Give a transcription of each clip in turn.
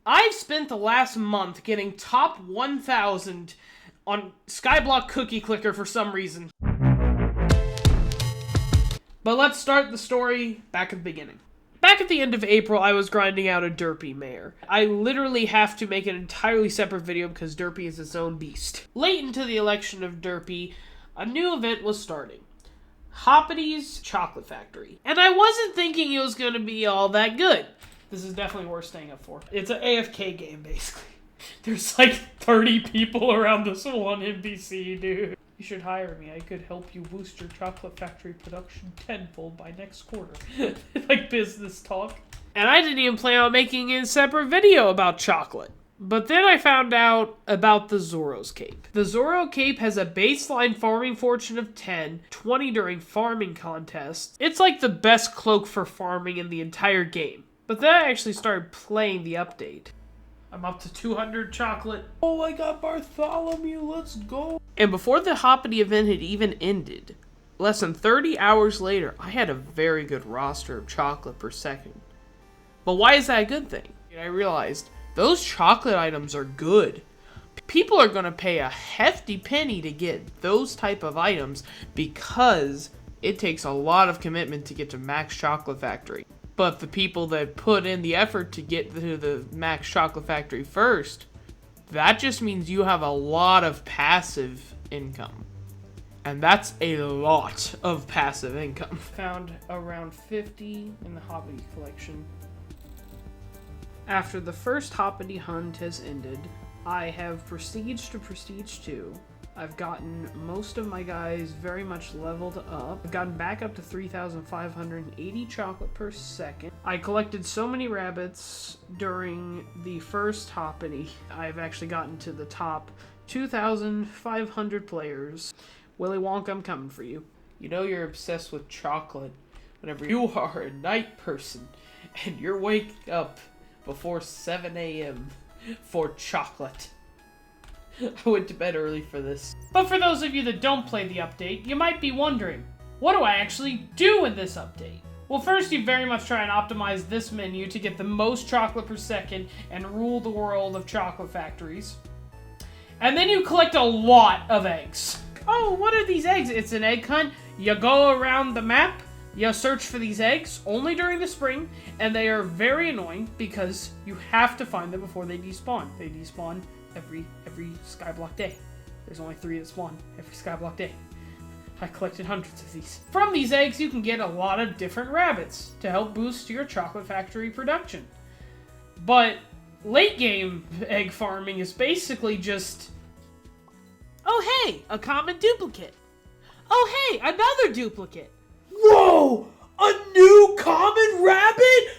I've spent the last month getting top 1,000 on Skyblock Cookie Clicker for some reason. But let's start the story back at the beginning. Back at the end of April, I was grinding out a Derpy mare. I literally have to make an entirely separate video because Derpy is its own beast. Late into the election of Derpy, a new event was starting. Hoppity's Chocolate Factory. And I wasn't thinking it was going to be all that good. This is definitely worth staying up for. It's an AFK game, basically. There's like 30 people around this one NPC, dude. You should hire me. I could help you boost your chocolate factory production tenfold by next quarter. Like business talk. And I didn't even plan on making a separate video about chocolate. But then I found out about the Zoro's Cape. The Zoro Cape has a baseline farming fortune of 10, 20 during farming contests. It's like the best cloak for farming in the entire game. But then I actually started playing the update. I'm up to 200 chocolate. Oh, I got Bartholomew, let's go. And before the Hoppity event had even ended, less than 30 hours later, I had a very good roster of chocolate per second. But why is that a good thing? And I realized those chocolate items are good. People are going to pay a hefty penny to get those type of items because it takes a lot of commitment to get to Max Chocolate Factory. But the people that put in the effort to get to the Max Chocolate Factory first, that just means you have a lot of passive income. And that's a lot of passive income. Found around 50 in the Hoppity collection. After the first Hoppity hunt has ended, I have Prestige to Prestige 2. I've gotten most of my guys very much leveled up. I've gotten back up to 3,580 chocolate per second. I collected so many rabbits during the first Hoppity. I've actually gotten to the top 2,500 players. Willy Wonka, I'm coming for you. You know you're obsessed with chocolate whenever you are a night person and you're waking up before 7 a.m. for chocolate. I went to bed early for this. But for those of you that don't play the update, you might be wondering, what do I actually do in this update? Well, first you very much try and optimize this menu to get the most chocolate per second and rule the world of chocolate factories. And then you collect a lot of eggs. Oh, what are these eggs? It's an egg hunt. You go around the map, you search for these eggs only during the spring, and they are very annoying because you have to find them before they despawn. They despawn every Skyblock day. There's only 3 that spawn every Skyblock day. I collected hundreds of these. From these eggs, you can get a lot of different rabbits to help boost your chocolate factory production. But late game egg farming is basically just, oh hey, a common duplicate. Oh hey, another duplicate. Whoa, a new common rabbit?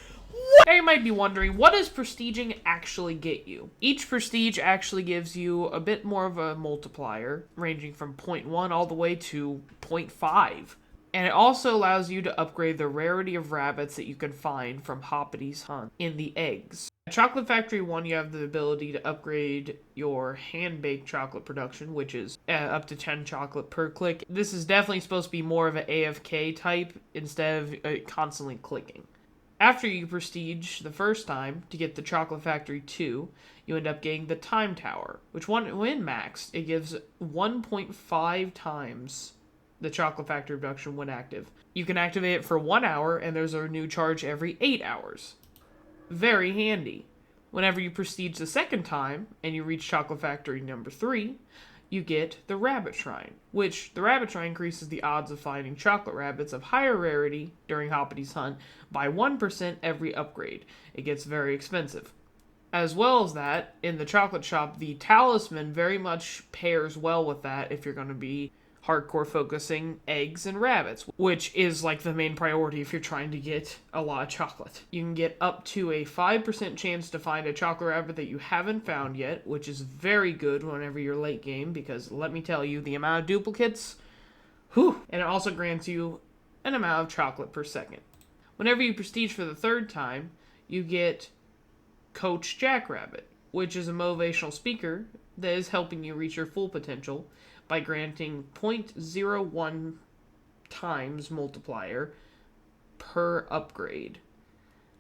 Now you might be wondering, what does prestiging actually get you? Each prestige actually gives you a bit more of a multiplier, ranging from 0.1 all the way to 0.5. And it also allows you to upgrade the rarity of rabbits that you can find from Hoppity's hunt in the eggs. At Chocolate Factory 1, you have the ability to upgrade your hand-baked chocolate production, which is up to 10 chocolate per click. This is definitely supposed to be more of an AFK type instead of constantly clicking. After you prestige the first time to get the Chocolate Factory 2, you end up getting the Time Tower, which when maxed, it gives 1.5 times the Chocolate Factory production when active. You can activate it for 1 hour, and there's a new charge every 8 hours. Very handy. Whenever you prestige the second time, and you reach Chocolate Factory number 3, you get the Rabbit Shrine, which the Rabbit Shrine increases the odds of finding chocolate rabbits of higher rarity during Hoppity's hunt by 1% every upgrade. It gets very expensive. As well as that, in the chocolate shop, the talisman very much pairs well with that if you're going to be hardcore focusing eggs and rabbits, which is like the main priority if you're trying to get a lot of chocolate. You can get up to a 5% chance to find a chocolate rabbit that you haven't found yet, which is very good whenever you're late game, because let me tell you, the amount of duplicates, whew! And it also grants you an amount of chocolate per second. Whenever you prestige for the third time, you get Coach Jackrabbit, which is a motivational speaker that is helping you reach your full potential by granting 0.01 times multiplier per upgrade.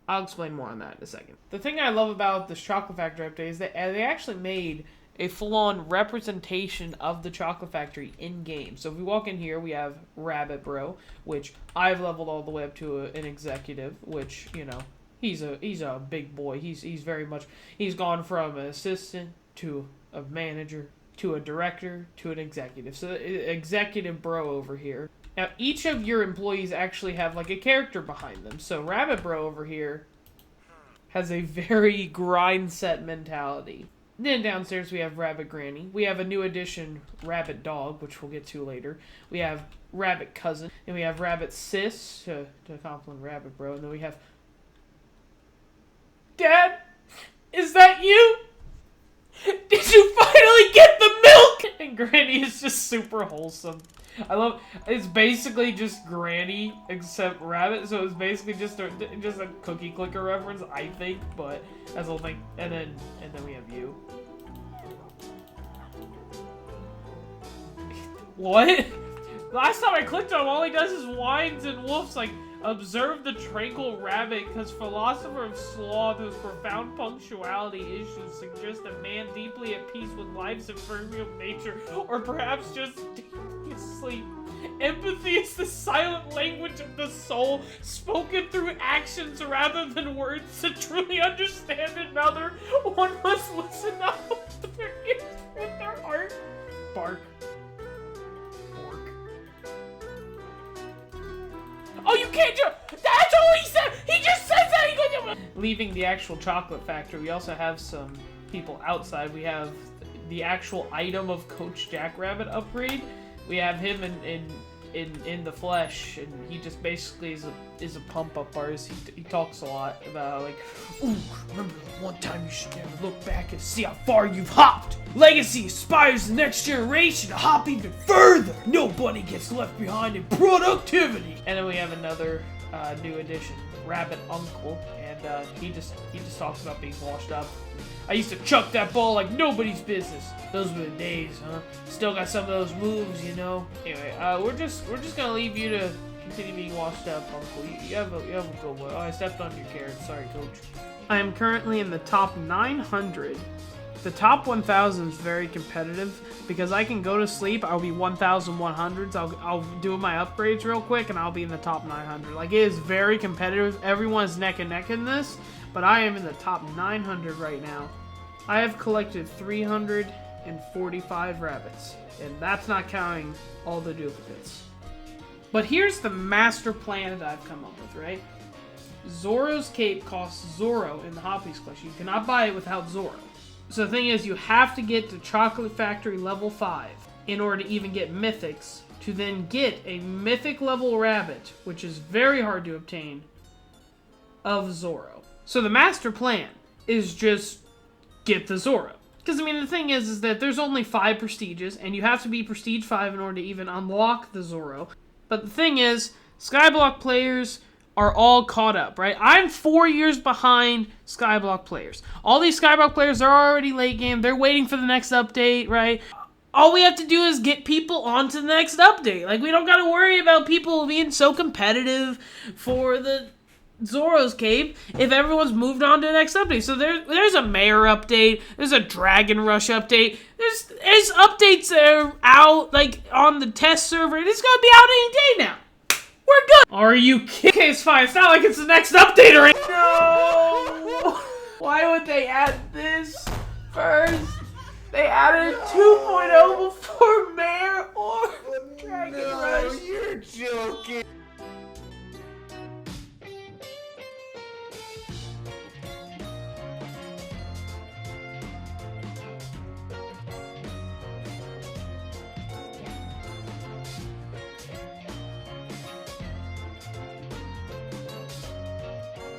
I'll explain more on that in a second. The thing I love about this Chocolate Factory update is that they actually made a full-on representation of the Chocolate Factory in-game. So if we walk in here, we have Rabbit Bro, which I've leveled all the way up to an executive, which, you know, he's a big boy. He's gone from an assistant to a manager to a director to an executive. So executive bro over here. Now each of your employees actually have like a character behind them. So Rabbit Bro over here has a very grind set mentality. Then downstairs we have Rabbit Granny. We have a new addition, Rabbit Dog, which we'll get to later. We have Rabbit Cousin. And we have Rabbit Sis to compliment Rabbit Bro. And then we have... Dad? Is that you? Did you finally get the milk? And Granny is just super wholesome. I love... It's basically just Granny except Rabbit. So it's basically just a cookie clicker reference, I think. But that's the whole thing. And then we have you. What? Last time I clicked on him, all he does is whines and wolfs like, observe the tranquil rabbit, because philosopher of sloth whose profound punctuality issues suggest a man deeply at peace with life's ephemeral nature, or perhaps just deeply asleep. Empathy is the silent language of the soul, spoken through actions rather than words. To truly understand another, one must listen up with their ears, with their heart. Bark. Oh, you can't do. That's all he said. He just says that. He goes. Leaving the actual Chocolate Factory, we also have some people outside. We have the actual item of Coach Jackrabbit upgrade. We have him in the flesh, and he just basically is a pump up artist. He talks a lot about like, ooh, remember the one time you should never look back and see how far you've hopped. Legacy inspires the next generation to hop even further. Nobody gets left behind in productivity. And then we have another new addition, Rabbit Uncle, and he just talks about being washed up. I used to chuck that ball like nobody's business. Those were the days, huh? Still got some of those moves, you know. Anyway, we're just gonna leave you to continue being washed up, Uncle. You have a good one. Oh, I stepped on your carrot. Sorry, Coach. I am currently in the top 900. The top 1,000 is very competitive because I can go to sleep. I'll be 1,100s. I'll do my upgrades real quick and I'll be in the top 900. Like, it is very competitive. Everyone's neck and neck in this, but I am in the top 900 right now. I have collected 345 rabbits, and that's not counting all the duplicates. But here's the master plan that I've come up with, right? Zoro's cape costs Zoro in the Hoppies collection. You cannot buy it without Zoro. So the thing is, you have to get to Chocolate Factory level 5 in order to even get mythics, to then get a mythic level rabbit, which is very hard to obtain, of Zoro. So the master plan is just get the Zoro. Because, I mean, the thing is that there's only 5 prestiges, and you have to be prestige 5 in order to even unlock the Zoro. But the thing is, Skyblock players are all caught up, right? I'm 4 years behind Skyblock players. All these Skyblock players are already late game. They're waiting for the next update, right? All we have to do is get people onto the next update. Like, we don't got to worry about people being so competitive for the Zoro's cape if everyone's moved on to the next update. So there's a Mayor update. There's a Dragon Rush update. There's updates that are out, like, on the test server. It's going to be out any day now. We're good. Are you kidding? Okay, it's fine. It's not like it's the next update or anything. No. Why would they add this first? They added 2.0 before Mayor or Dragon Rush. You're joking.